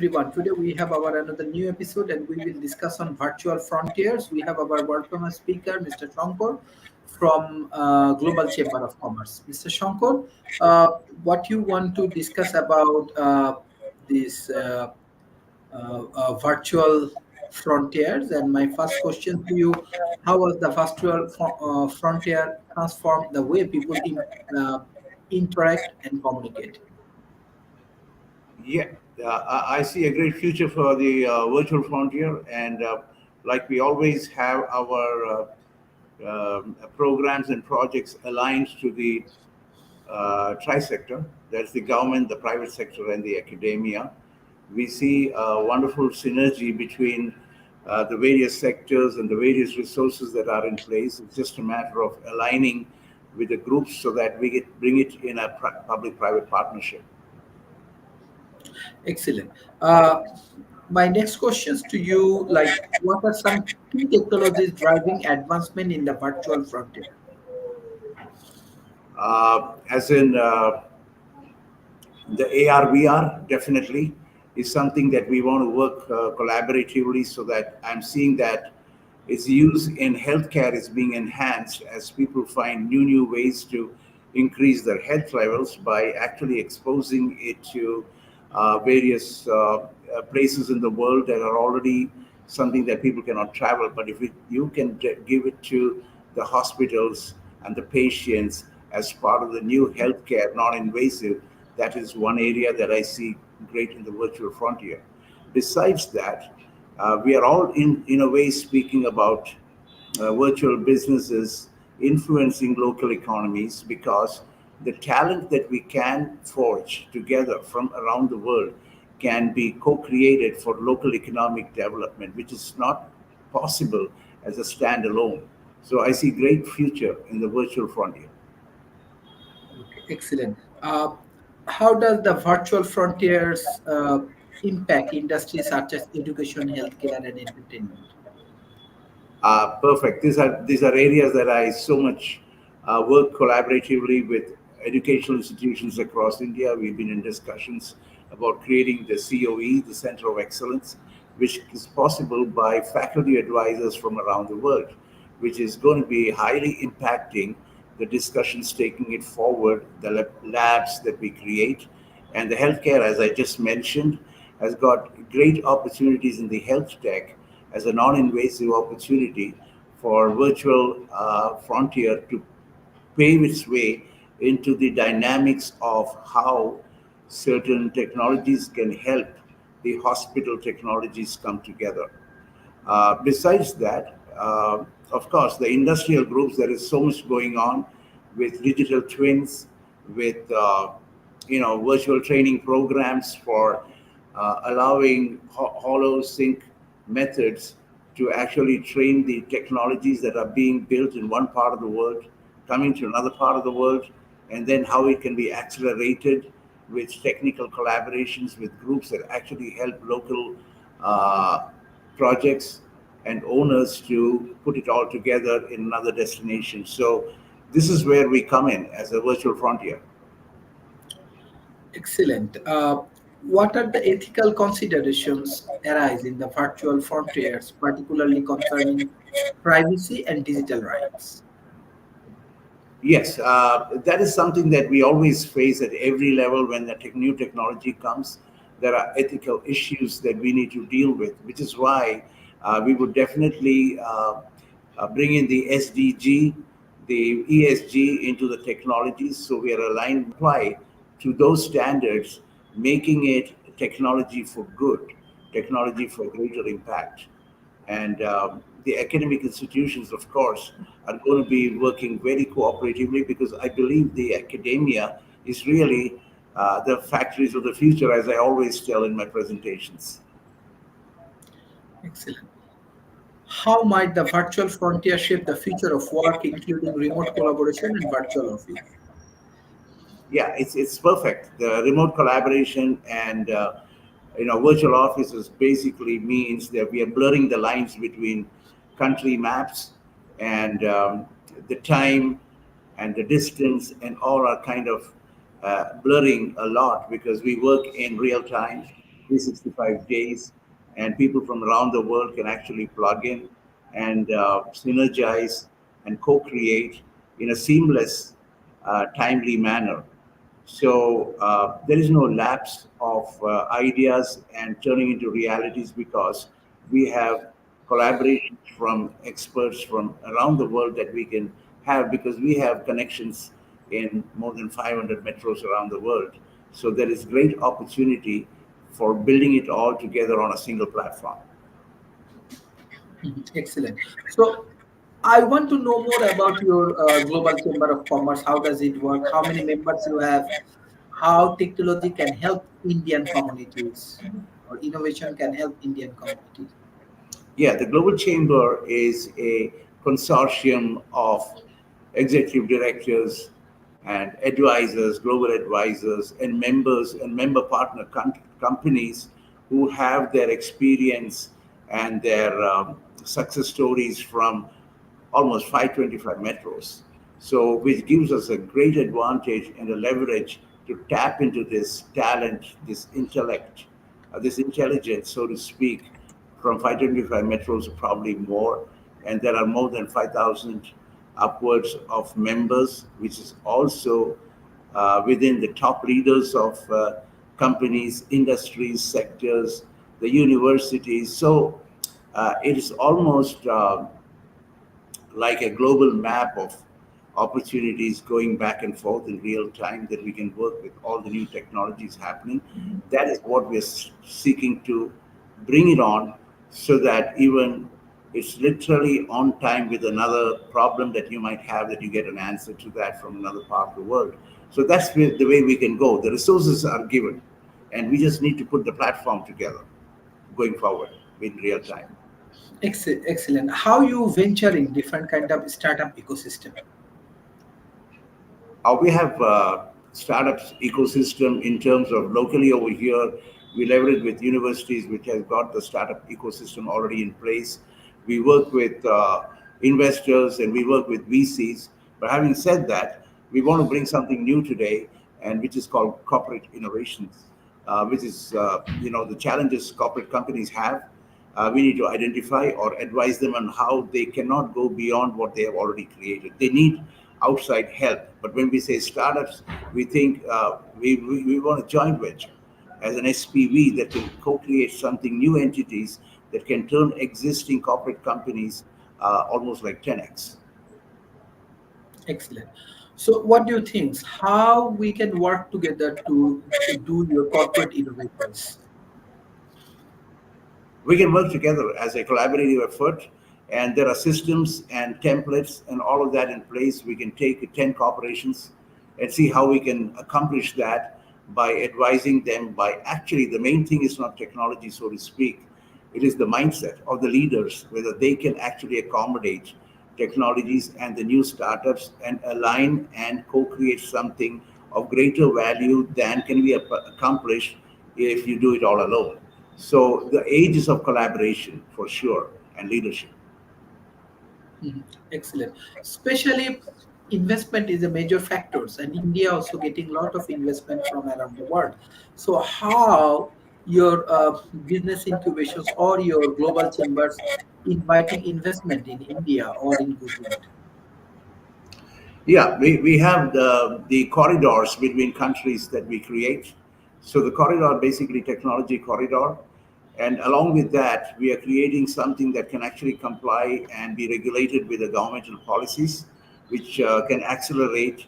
everyone. Today we have our another new episode and we will discuss on virtual frontiers. We have our world famous speaker, Mr. Shankar from Global Chamber of Commerce. Mr. Shankar, what you want to discuss about this virtual frontiers? And my first question to you: how was the frontier transform the way people interact and communicate? Yeah, I see a great future for the virtual frontier, and like we always have our programs and projects aligned to the tri-sector. That's the government, the private sector, and the academia. We see a wonderful synergy between the various sectors and the various resources that are in place. It's just a matter of aligning with the groups so that we bring it in a public-private partnership. Excellent. My next questions to you, like, what are some key technologies driving advancement in the virtual frontier? As in the AR/VR definitely is something that we want to work collaboratively, so that I'm seeing that its use in healthcare is being enhanced as people find new ways to increase their health levels by actually exposing it to various places in the world that are already something that people cannot travel. But if you can give it to the hospitals and the patients as part of the new healthcare, non-invasive, that is one area that I see great in the virtual frontier. Besides that, we are all in a way speaking about virtual businesses influencing local economies, because the talent that we can forge together from around the world can be co-created for local economic development, which is not possible as a standalone. So I see great future in the virtual frontier. Okay, excellent. How does the virtual frontiers impact industries such as education, healthcare, and entertainment? Perfect. These are areas that I so much work collaboratively with educational institutions across India. We've been in discussions about creating the COE, the Center of Excellence, which is possible by faculty advisors from around the world, which is going to be highly impacting the discussions, taking it forward, the labs that we create. And the healthcare, as I just mentioned, has got great opportunities in the health tech as a non-invasive opportunity for virtual frontier to pave its way into the dynamics of how certain technologies can help the hospital technologies come together. Besides that, of course, the industrial groups, there is so much going on with digital twins, with virtual training programs for allowing hollow sync methods to actually train the technologies that are being built in one part of the world, coming to another part of the world, and then how it can be accelerated with technical collaborations with groups that actually help local uh, projects and owners to put it all together in another destination. So this is where we come in as a virtual frontier. Excellent. What are the ethical considerations arise in the virtual frontiers, particularly concerning privacy and digital rights? Yes, that is something that we always face at every level when the new technology comes. There are ethical issues that we need to deal with, which is why we would definitely bring in the SDG, the ESG into the technologies, so we are aligned apply to those standards, making it technology for good, technology for greater impact. And the academic institutions, of course, are going to be working very cooperatively, because I believe the academia is really the factories of the future, as I always tell in my presentations. Excellent. How might the virtual frontier shape the future of work, including remote collaboration and virtual office? Yeah, it's perfect. The remote collaboration and virtual offices basically means that we are blurring the lines between country maps and the time and the distance, and all are kind of blurring a lot because we work in real time. 365 days, and people from around the world can actually plug in and synergize and co-create in a seamless, timely manner. So there is no lapse of ideas and turning into realities because we have collaboration from experts from around the world that we can have because we have connections in more than 500 metros around the world. So there is great opportunity for building it all together on a single platform. Mhm. Excellent. So I want to know more about your Global Chamber of Commerce. How does it work? How many members you have? How technology can help Indian communities, or innovation can help Indian communities? Yeah, the Global Chamber is a consortium of executive directors and advisors, global advisors, and members and member partner companies who have their experience and their success stories from almost 525 metros. So, which gives us a great advantage and a leverage to tap into this talent, this intellect, this intelligence, so to speak, from 525 metros, probably more. And there are more than 5,000 upwards of members, which is also within the top leaders of companies, industries, sectors, the universities. So it is almost like a global map of opportunities going back and forth in real time that we can work with all the new technologies happening. That is what we're seeking to bring it on so that even it's literally on time with another problem that you might have that you get an answer to that from another part of the world. So that's the way we can go. The resources are given and we just need to put the platform together going forward in real time. Excellent. How you venture in different kind of startup ecosystem? We have startups ecosystem in terms of locally over here. We leverage with universities which has got the startup ecosystem already in place. We work with investors and we work with VCs. But having said that, we want to bring something new today, and which is called corporate innovations, which is the challenges corporate companies have. We need to identify or advise them on how they cannot go beyond what they have already created. They need outside help. But when we say startups, we think we want a joint venture as an SPV that can co-create something, new entities that can turn existing corporate companies almost like 10x. Excellent. So what do you think? How we can work together to do your corporate innovations? We can work together as a collaborative effort, and there are systems and templates and all of that in place. We can take 10 corporations and see how we can accomplish that by advising them. By actually, the main thing is not technology, so to speak, it is the mindset of the leaders, whether they can actually accommodate technologies and the new startups and align and co-create something of greater value than can be accomplished if you do it all alone. So the age is of collaboration for sure and leadership. Mhm. Excellent. Especially investment is a major factors, and India also getting a lot of investment from around the world. So how your business incubations or your global chambers inviting investment in India or in Gujarat? Yeah, we have the corridors between countries that we create. So the corridor, basically technology corridor. And along with that, we are creating something that can actually comply and be regulated with the governmental policies, which can accelerate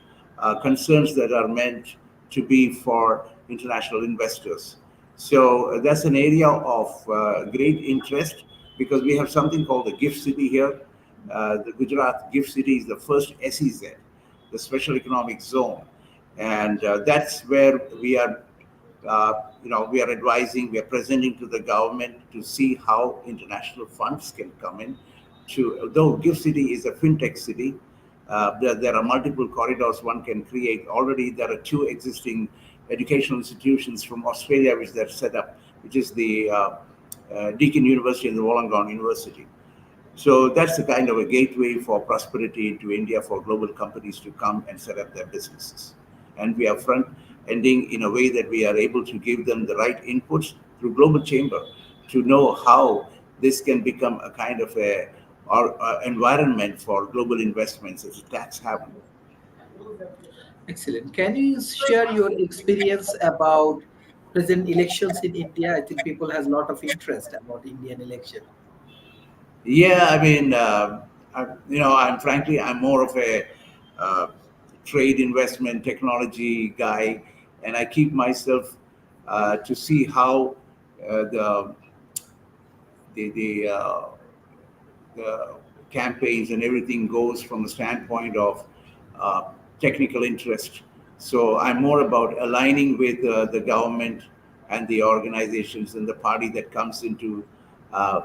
concerns that are meant to be for international investors. So that's an area of great interest because we have something called the Gift City here. The Gujarat Gift City is the first SEZ, the Special Economic Zone, and that's where we are. We are advising, we are presenting to the government to see how international funds can come in. Though Gift City is a fintech city, there are multiple corridors one can create. Already, there are two existing educational institutions from Australia which they're set up, which is the Deakin University and the Wollongong University. So that's the kind of a gateway for prosperity into India for global companies to come and set up their businesses. And we are front ending in a way that we are able to give them the right inputs through Global Chamber to know how this can become a kind of a or environment for global investments as a tax haven. Excellent. Can you share your experience about present elections in India? I think people has a lot of interest about Indian election. Yeah, I mean, I'm frankly, I'm more of a uh, trade investment technology guy, and I keep myself to see how the the the, uh, the campaigns and everything goes from the standpoint of uh, technical interest. So I'm more about aligning with the government and the organizations and the party that comes into uh,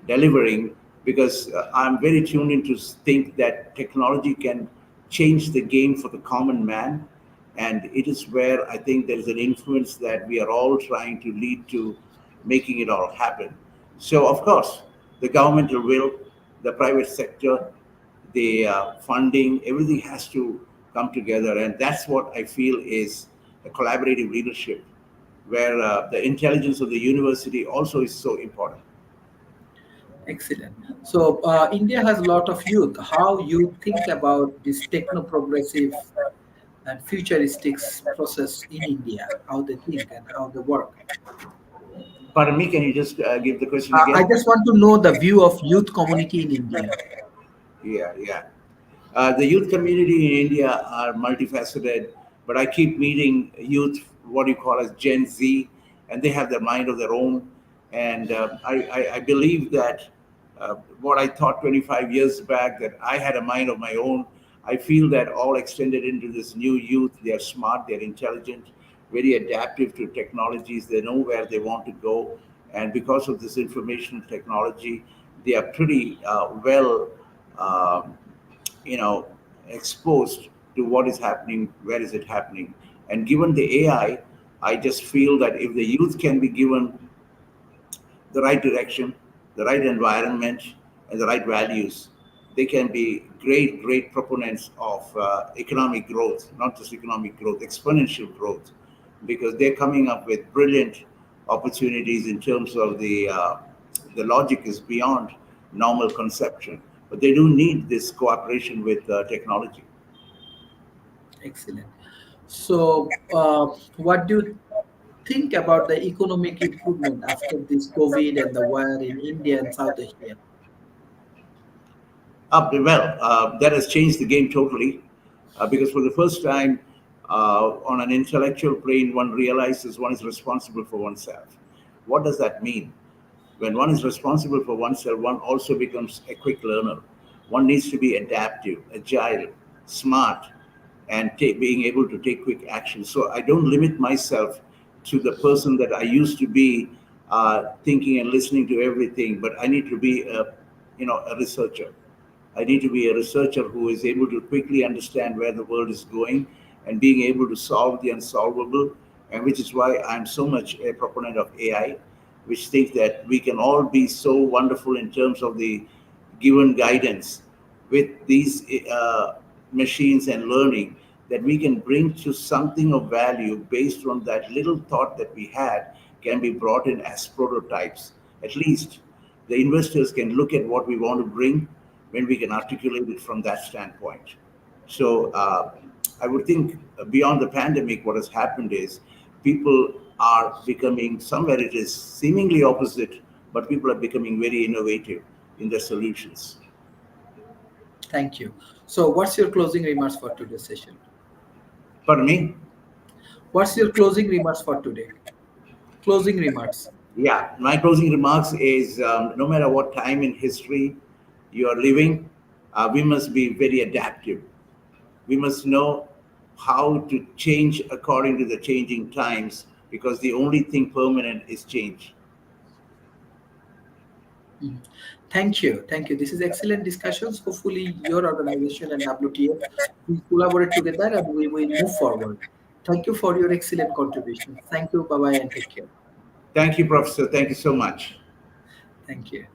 delivering, because I'm very tuned in to think that technology can change the game for the common man. And it is where I think there is an influence that we are all trying to lead to making it all happen. So, of course, the governmental will, the private sector, the funding, everything has to come together. And that's what I feel is a collaborative leadership, where the intelligence of the university also is so important. Excellent. So India has a lot of youth. How you think about this techno-progressive and futuristic process in India? How they think and how they work? Pardon me, can you just give the question I again? just want to know the view of youth community in India. Yeah, yeah. The youth community in India are multifaceted, but I keep meeting youth, what you call as Gen Z, and they have their mind of their own. And I believe that what I thought 25 years back, that I had a mind of my own, I feel that all extended into this new youth. They are smart, they're intelligent, very adaptive to technologies. They know where they want to go. And because of this information technology, they are pretty well. um exposed to what is happening, where is it happening. And given the AI, I just feel that if the youth can be given the right direction, the right environment, and the right values, they can be great, great proponents of economic growth, not just economic growth, exponential growth, because they're coming up with brilliant opportunities in terms of the logic is beyond normal conception. But they do need this cooperation with technology. Excellent. So, what do you think about the economic improvement after this COVID and the war in India and South Asia? That has changed the game totally, because for the first time, on an intellectual plane, one realizes one is responsible for oneself. What does that mean? When one is responsible for oneself, one also becomes a quick learner. One needs to be adaptive, agile, smart, and being able to take quick action. So I don't limit myself to the person that I used to be, thinking and listening to everything, but I need to be a researcher. I need to be a researcher who is able to quickly understand where the world is going and being able to solve the unsolvable. And which is why I'm so much a proponent of AI, which thinks that we can all be so wonderful in terms of the given guidance with these machines and learning, that we can bring to something of value based on that little thought that we had can be brought in as prototypes. At least the investors can look at what we want to bring when we can articulate it from that standpoint. So I would think beyond the pandemic, what has happened is people are becoming, somewhere it is seemingly opposite, but people are becoming very innovative in their solutions. Thank you. So, what's your closing remarks for today's session? Pardon me? What's your closing remarks for today? Closing remarks. Yeah, my closing remarks is no matter what time in history you are living, we must be very adaptive. We must know how to change according to the changing times, because the only thing permanent is change. Mhm. Thank you. Thank you. This is excellent discussions. Hopefully, your organization and WTF will collaborate together and we will move forward. Thank you for your excellent contribution. Thank you. Bye bye and take care. Thank you, Professor. Thank you so much. Thank you.